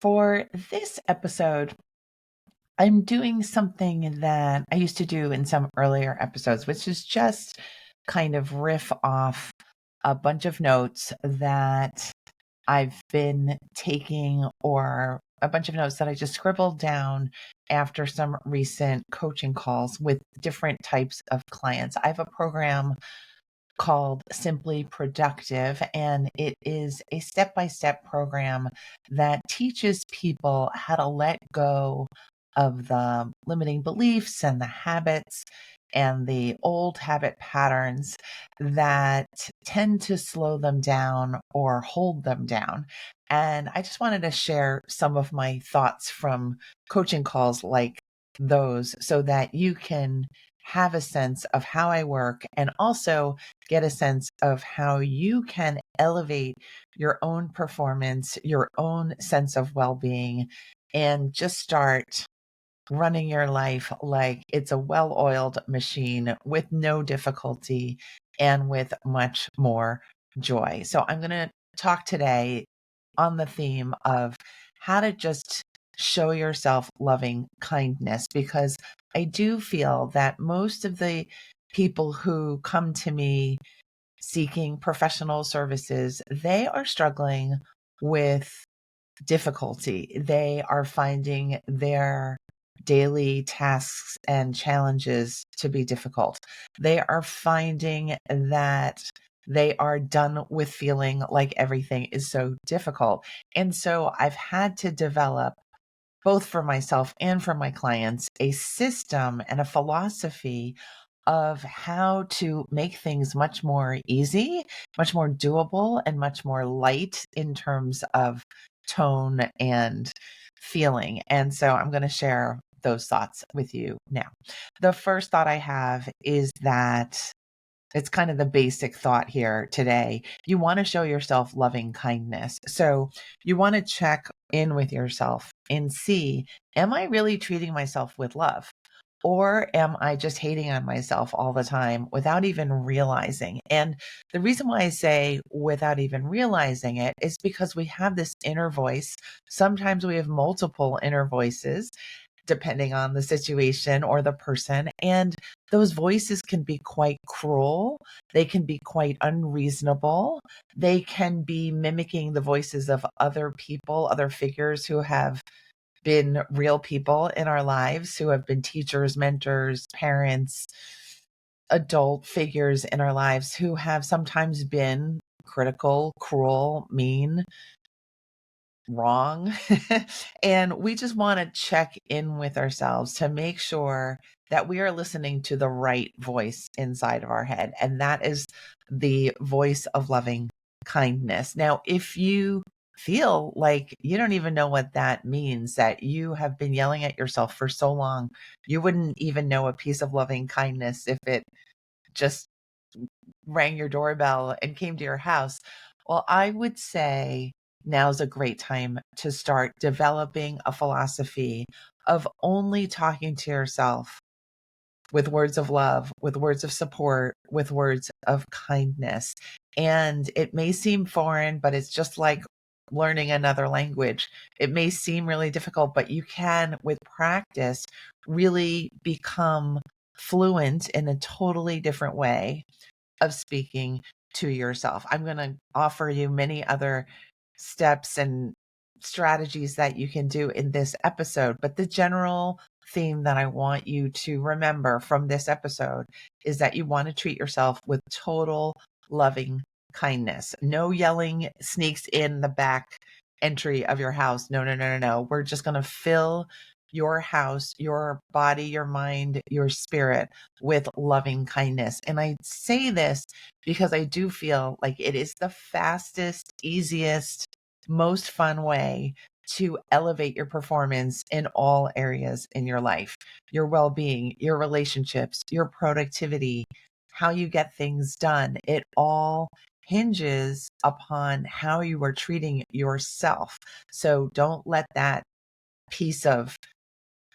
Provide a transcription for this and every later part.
For this episode, I'm doing something that I used to do in some earlier episodes, which is just kind of riff off a bunch of notes that I've been taking, or a bunch of notes that I just scribbled down after some recent coaching calls with different types of clients. I have a program called Simply Productive, and it is a step by step program that teaches people how to let go of the limiting beliefs and the habits and the old habit patterns that tend to slow them down or hold them down. And I just wanted to share some of my thoughts from coaching calls like those so that you can have a sense of how I work and also get a sense of how you can elevate your own performance, your own sense of well being, and just start running your life like it's a well oiled machine with no difficulty and with much more joy. So, I'm going to talk today on the theme of how to just show yourself loving kindness, because I do feel that most of the people who come to me seeking professional services, they are struggling with difficulty. They are finding their daily tasks and challenges to be difficult. They are finding that they are done with feeling like everything is so difficult. And so I've had to develop, both for myself and for my clients, a system and a philosophy of how to make things much more easy, much more doable, and much more light in terms of tone and feeling. And so I'm going to share those thoughts with you now. The first thought I have is that it's kind of the basic thought here today. You want to show yourself loving kindness. So you want to check in with yourself and see, am I really treating myself with love? Or am I just hating on myself all the time without even realizing? And the reason why I say without even realizing it is because we have this inner voice. Sometimes we have multiple inner voices, depending on the situation or the person. And those voices can be quite cruel. They can be quite unreasonable. They can be mimicking the voices of other people, other figures who have been real people in our lives, who have been teachers, mentors, parents, adult figures in our lives who have sometimes been critical, cruel, mean, wrong. And we just want to check in with ourselves to make sure that we are listening to the right voice inside of our head. And that is the voice of loving kindness. Now, if you feel like you don't even know what that means, that you have been yelling at yourself for so long, you wouldn't even know a piece of loving kindness if it just rang your doorbell and came to your house. Well, I would say now's a great time to start developing a philosophy of only talking to yourself with words of love, with words of support, with words of kindness. And it may seem foreign, but it's just like learning another language. It may seem really difficult, but you can, with practice, really become fluent in a totally different way of speaking to yourself. I'm going to offer you many other steps and strategies that you can do in this episode, but the general theme that I want you to remember from this episode is that you want to treat yourself with total loving kindness. No yelling sneaks in the back entry of your house. No, no, no, no, no. We're just going to fill your house, your body, your mind, your spirit with loving kindness. And I say this because I do feel like it is the fastest, easiest, most fun way to elevate your performance in all areas in your life, your well being, your relationships, your productivity, how you get things done. It all hinges upon how you are treating yourself. So don't let that piece of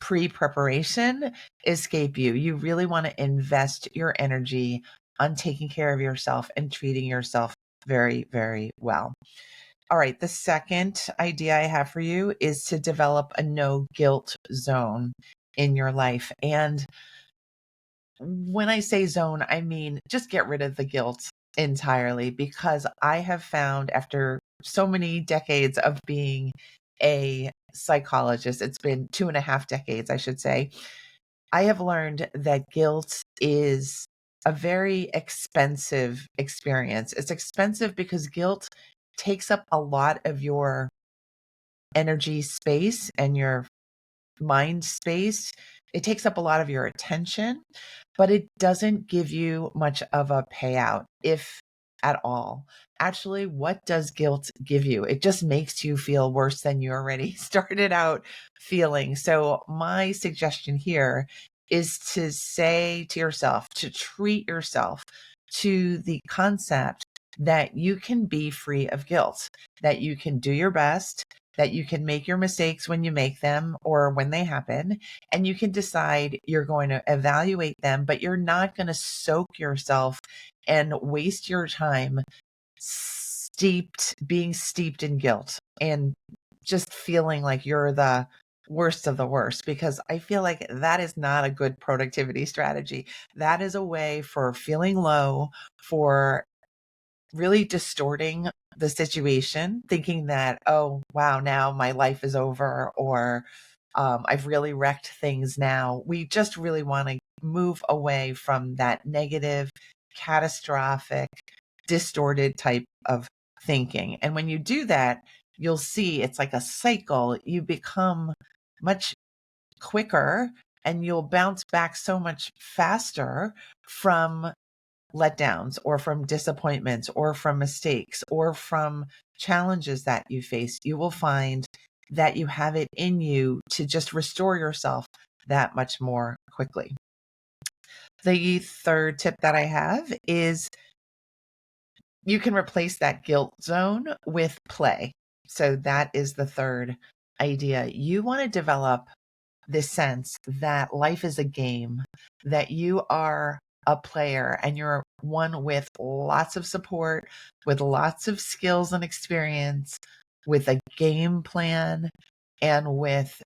pre-preparation escape you. You really want to invest your energy on taking care of yourself and treating yourself very, very well. All right. The second idea I have for you is to develop a no guilt zone in your life. And when I say zone, I mean just get rid of the guilt entirely, because I have found after so many decades of being a psychologist, it's been 2.5 decades, I should say, I have learned that guilt is a very expensive experience. It's expensive because guilt takes up a lot of your energy space and your mind space. It takes up a lot of your attention, but it doesn't give you much of a payout, if at all. Actually, what does guilt give you? It just makes you feel worse than you already started out feeling. So, my suggestion here is to say to yourself, to treat yourself to the concept that you can be free of guilt, that you can do your best, that you can make your mistakes when you make them or when they happen, and you can decide you're going to evaluate them, but you're not going to soak yourself and waste your time being steeped in guilt and just feeling like you're the worst of the worst, because I feel like that is not a good productivity strategy. That is a way for feeling low, for really distorting the situation, thinking that, oh, wow, now my life is over, or I've really wrecked things now. We just really want to move away from that negative, catastrophic, distorted type of thinking. And when you do that, you'll see it's like a cycle. You become much quicker and you'll bounce back so much faster from letdowns or from disappointments or from mistakes or from challenges that you face. You will find that you have it in you to just restore yourself that much more quickly. The third tip that I have is you can replace that guilt zone with play. So that is the third idea. You want to develop this sense that life is a game, that you are a player and you're one with lots of support, with lots of skills and experience, with a game plan, and with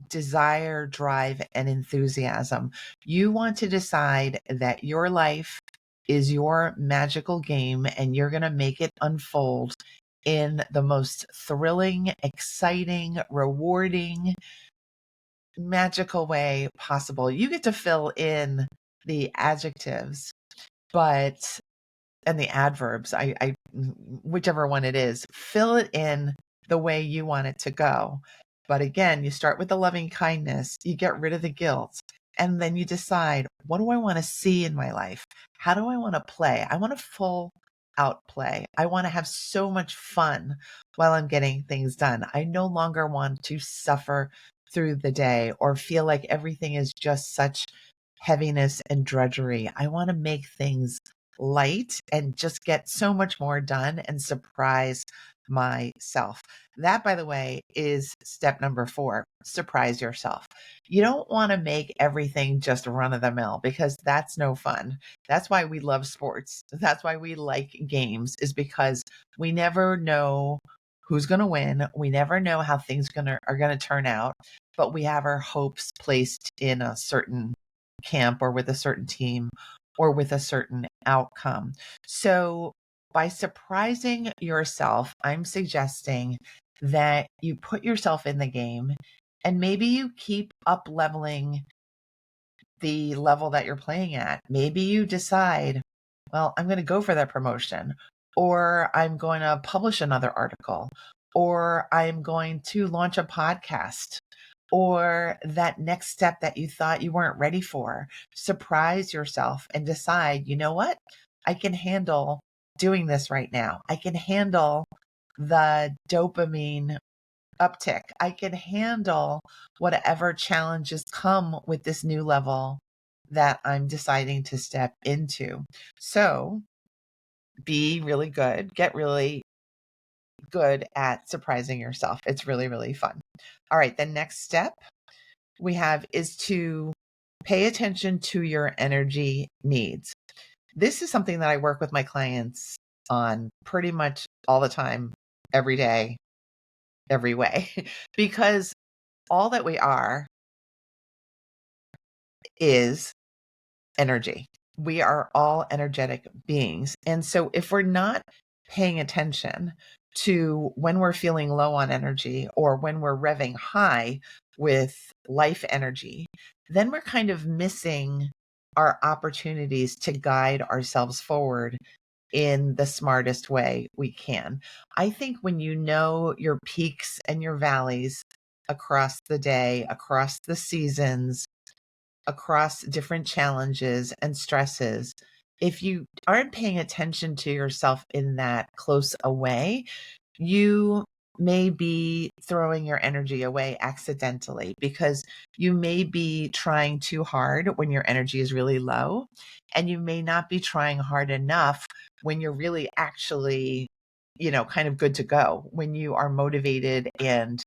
desire, drive, and enthusiasm. You want to decide that your life is your magical game and you're going to make it unfold in the most thrilling, exciting, rewarding, magical way possible. You get to fill in the adjectives, but and the adverbs, I whichever one it is, fill it in the way you want it to go. But again, you start with the loving kindness, you get rid of the guilt, and then you decide, what do I want to see in my life? How do I want to play? I want to full out play. I want to have so much fun while I'm getting things done. I no longer want to suffer through the day or feel like everything is just such heaviness and drudgery. I want to make things light and just get so much more done and surprise myself. That, by the way, is step number 4. Surprise yourself. You don't want to make everything just run of the mill, because that's no fun. That's why we love sports. That's why we like games, is because we never know who's going to win. We never know how things are going to turn out, but we have our hopes placed in a certain camp or with a certain team or with a certain outcome. So by surprising yourself, I'm suggesting that you put yourself in the game and maybe you keep up leveling the level that you're playing at. Maybe you decide, well, I'm going to go for that promotion, or I'm going to publish another article, or I'm going to launch a podcast, or that next step that you thought you weren't ready for. Surprise yourself and decide, you know what? I can handle doing this right now. I can handle the dopamine uptick. I can handle whatever challenges come with this new level that I'm deciding to step into. So be really good, get really good at surprising yourself. It's really, really fun. All right, the next step we have is to pay attention to your energy needs. This is something that I work with my clients on pretty much all the time, every day, every way, because all that we are is energy. We are all energetic beings. And so if we're not paying attention to when we're feeling low on energy or when we're revving high with life energy, then we're kind of missing our opportunities to guide ourselves forward in the smartest way we can. I think when you know your peaks and your valleys across the day, across the seasons, across different challenges and stresses, if you aren't paying attention to yourself in that close a way, you may be throwing your energy away accidentally because you may be trying too hard when your energy is really low, and you may not be trying hard enough when you're really actually, kind of good to go, when you are motivated and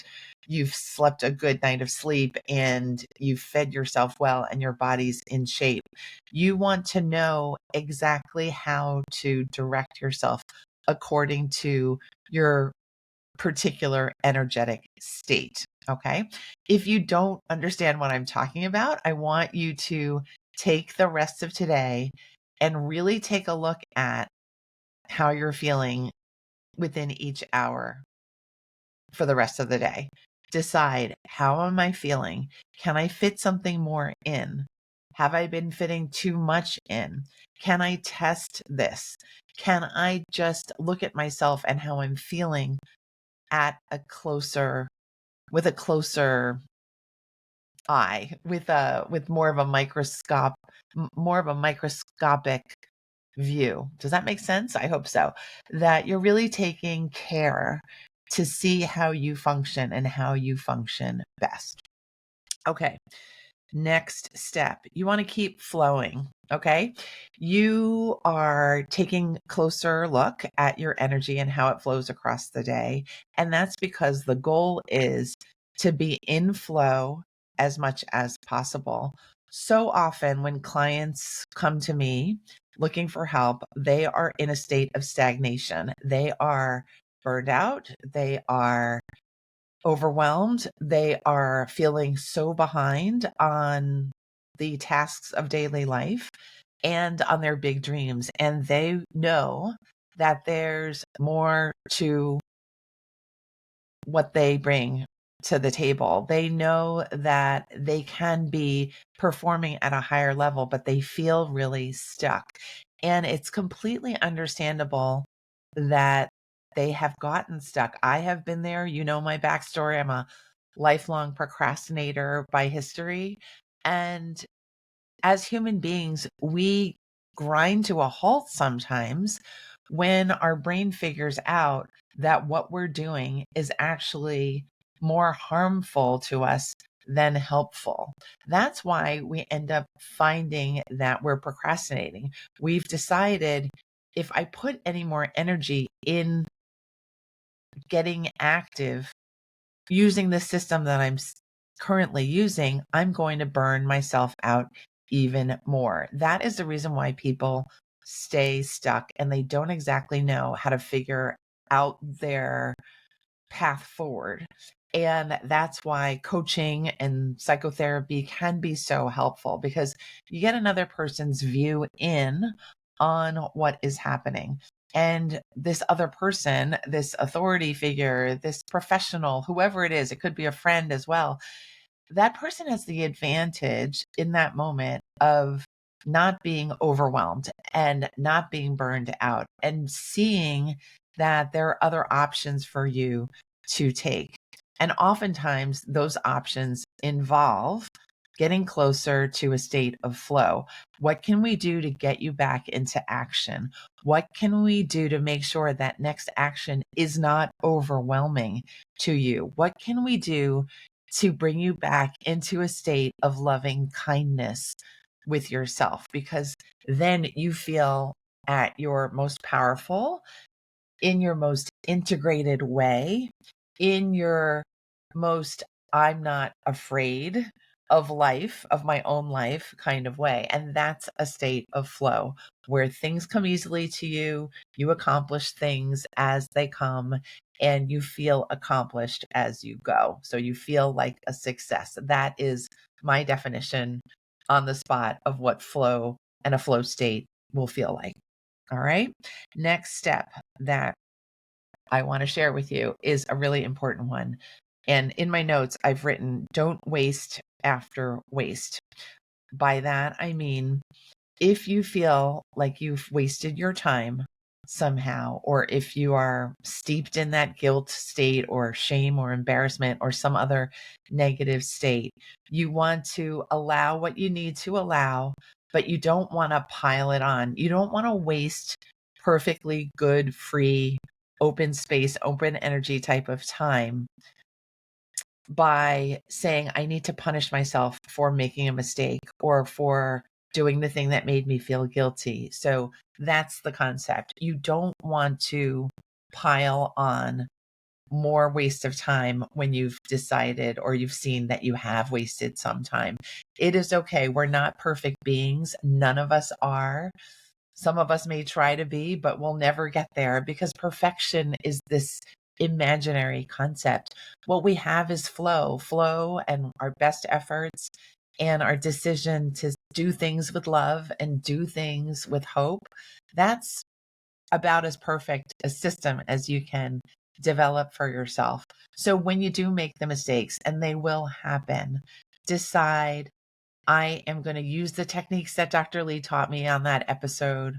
you've slept a good night of sleep and you've fed yourself well and your body's in shape. You want to know exactly how to direct yourself according to your particular energetic state. Okay. If you don't understand what I'm talking about, I want you to take the rest of today and really take a look at how you're feeling within each hour for the rest of the day. Decide, how am I feeling? Can I fit something more in? Have I been fitting too much in? Can I test this? Can I just look at myself and how I'm feeling at with a closer eye, with more of a microscopic view? Does that make sense? I hope so. That you're really taking care to see how you function and how you function best. Okay. Next step, you want to keep flowing. Okay. You are taking closer look at your energy and how it flows across the day. And that's because the goal is to be in flow as much as possible. So often when clients come to me looking for help, they are in a state of stagnation. They are burned out. They are overwhelmed. They are feeling so behind on the tasks of daily life and on their big dreams. And they know that there's more to what they bring to the table. They know that they can be performing at a higher level, but they feel really stuck. And it's completely understandable that they have gotten stuck. I have been there. You know my backstory. I'm a lifelong procrastinator by history. And as human beings, we grind to a halt sometimes when our brain figures out that what we're doing is actually more harmful to us than helpful. That's why we end up finding that we're procrastinating. We've decided, if I put any more energy in getting active using the system that I'm currently using, I'm going to burn myself out even more. That is the reason why people stay stuck and they don't exactly know how to figure out their path forward. And that's why coaching and psychotherapy can be so helpful, because you get another person's view in on what is happening. And this other person, this authority figure, this professional, whoever it is, it could be a friend as well, that person has the advantage in that moment of not being overwhelmed and not being burned out and seeing that there are other options for you to take. And oftentimes those options involve getting closer to a state of flow. What can we do to get you back into action? What can we do to make sure that next action is not overwhelming to you? What can we do to bring you back into a state of loving kindness with yourself? Because then you feel at your most powerful, in your most integrated way, in your most I'm not afraid of life, of my own life kind of way. And that's a state of flow where things come easily to you, you accomplish things as they come, and you feel accomplished as you go. So you feel like a success. That is my definition on the spot of what flow and a flow state will feel like. All right. Next step that I want to share with you is a really important one. And in my notes, I've written, don't waste after waste. By that, I mean, if you feel like you've wasted your time somehow, or if you are steeped in that guilt state or shame or embarrassment or some other negative state, you want to allow what you need to allow, but you don't want to pile it on. You don't want to waste perfectly good, free, open space, open energy type of time by saying, I need to punish myself for making a mistake or for doing the thing that made me feel guilty. So that's the concept. You don't want to pile on more waste of time when you've decided or you've seen that you have wasted some time. It is okay. We're not perfect beings. None of us are. Some of us may try to be, but we'll never get there because perfection is this imaginary concept. What we have is flow and our best efforts and our decision to do things with love and do things with hope. That's about as perfect a system as you can develop for yourself. So when you do make the mistakes, and they will happen, decide, I am going to use the techniques that Dr. Lee taught me on that episode,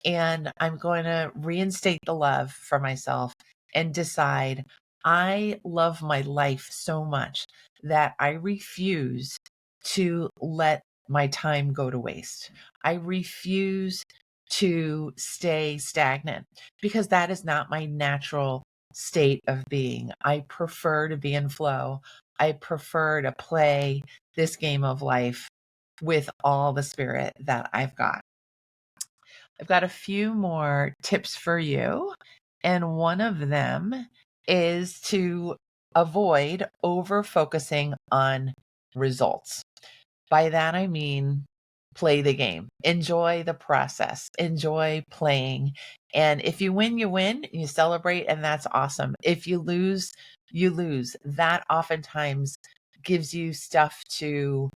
and I'm going to reinstate the love for myself and decide I love my life so much that I refuse to let my time go to waste. I refuse to stay stagnant because that is not my natural state of being. I prefer to be in flow. I prefer to play this game of life with all the spirit that I've got. I've got a few more tips for you, and one of them is to avoid over focusing on results. By that, I mean, play the game, enjoy the process, enjoy playing. And if you win, you celebrate, and that's awesome. If you lose, you lose. That oftentimes gives you stuff to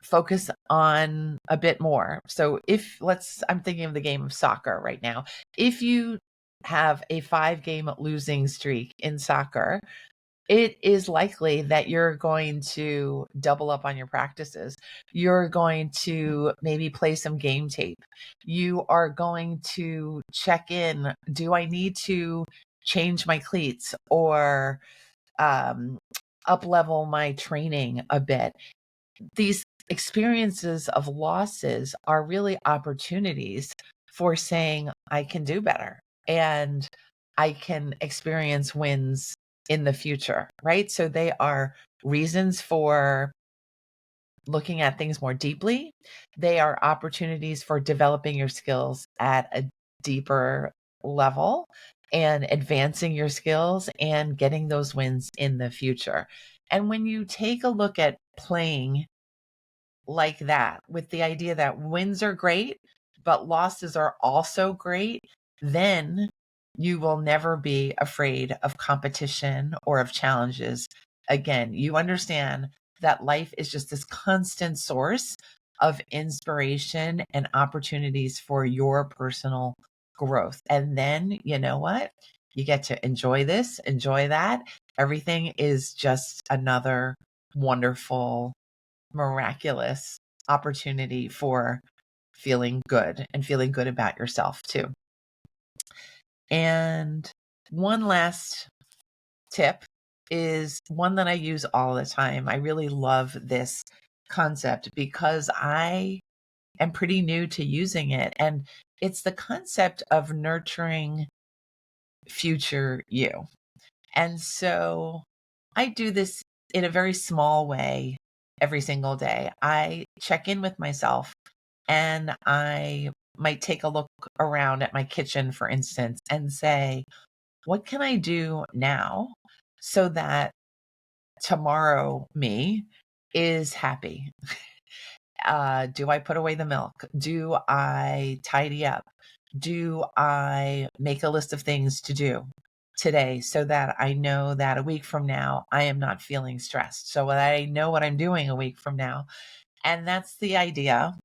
focus on a bit more. So I'm thinking of the game of soccer right now. If you have a 5-game losing streak in soccer, it is likely that you're going to double up on your practices. You're going to maybe play some game tape. You are going to check in. Do I need to change my cleats or up level my training a bit? These experiences of losses are really opportunities for saying, I can do better and I can experience wins in the future, right? So they are reasons for looking at things more deeply. They are opportunities for developing your skills at a deeper level and advancing your skills and getting those wins in the future. And when you take a look at playing like that, with the idea that wins are great, but losses are also great, then you will never be afraid of competition or of challenges. Again, you understand that life is just this constant source of inspiration and opportunities for your personal growth. And then, you know what? You get to enjoy this, enjoy that. Everything is just another wonderful, miraculous opportunity for feeling good and feeling good about yourself too. And one last tip is one that I use all the time. I really love this concept because I am pretty new to using it. And it's the concept of nurturing future you. And so I do this in a very small way every single day. I check in with myself and I might take a look around at my kitchen, for instance, and say, what can I do now so that tomorrow me is happy? Do I put away the milk? Do I tidy up? Do I make a list of things to do today so that I know that a week from now I am not feeling stressed? So that I know what I'm doing a week from now. And that's the idea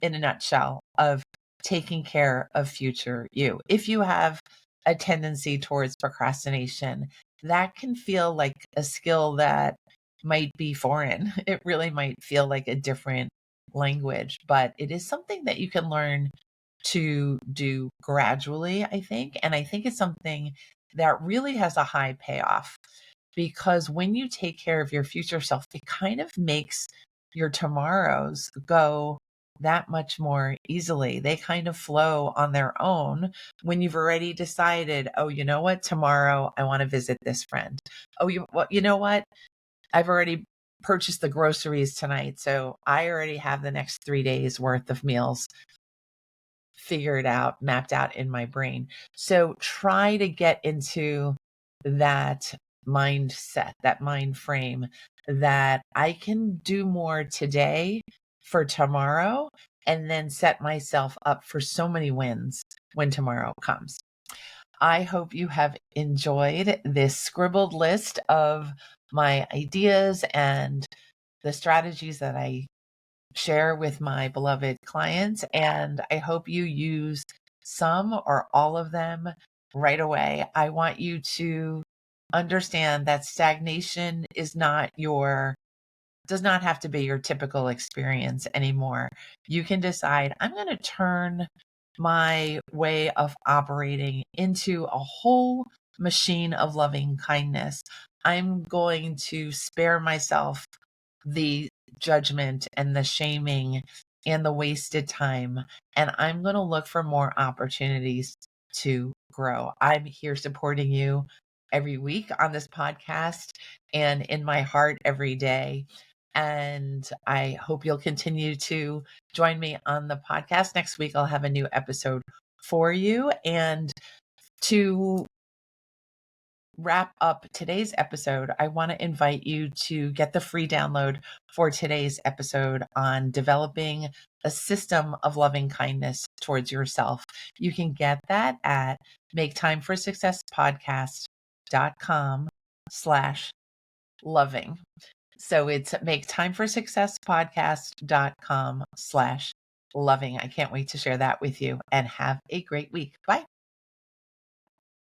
in a nutshell of taking care of future you. If you have a tendency towards procrastination, that can feel like a skill that might be foreign. It really might feel like a different language, but it is something that you can learn to do gradually, I think. And I think it's something that really has a high payoff because when you take care of your future self, it kind of makes your tomorrows go that much more easily. They kind of flow on their own when you've already decided, oh, you know what? Tomorrow I want to visit this friend. Oh, you know what? I've already purchased the groceries tonight. So I already have the next 3 days worth of meals figured out, mapped out in my brain. So try to get into that mindset, that mind frame that I can do more today for tomorrow and then set myself up for so many wins when tomorrow comes. I hope you have enjoyed this scribbled list of my ideas and the strategies that I share with my beloved clients. And I hope you use some or all of them right away. I want you to understand that stagnation does not have to be your typical experience anymore. You can decide, I'm going to turn my way of operating into a whole machine of loving kindness. I'm going to spare myself the judgment and the shaming and the wasted time. And I'm going to look for more opportunities to grow. I'm here supporting you every week on this podcast and in my heart every day. And I hope you'll continue to join me on the podcast. Next week, I'll have a new episode for you. And to wrap up today's episode, I want to invite you to get the free download for today's episode on developing a system of loving kindness towards yourself. You can get that at maketimeforsuccesspodcast.com/loving. So it's maketimeforsuccesspodcast.com/loving. I can't wait to share that with you and have a great week. Bye.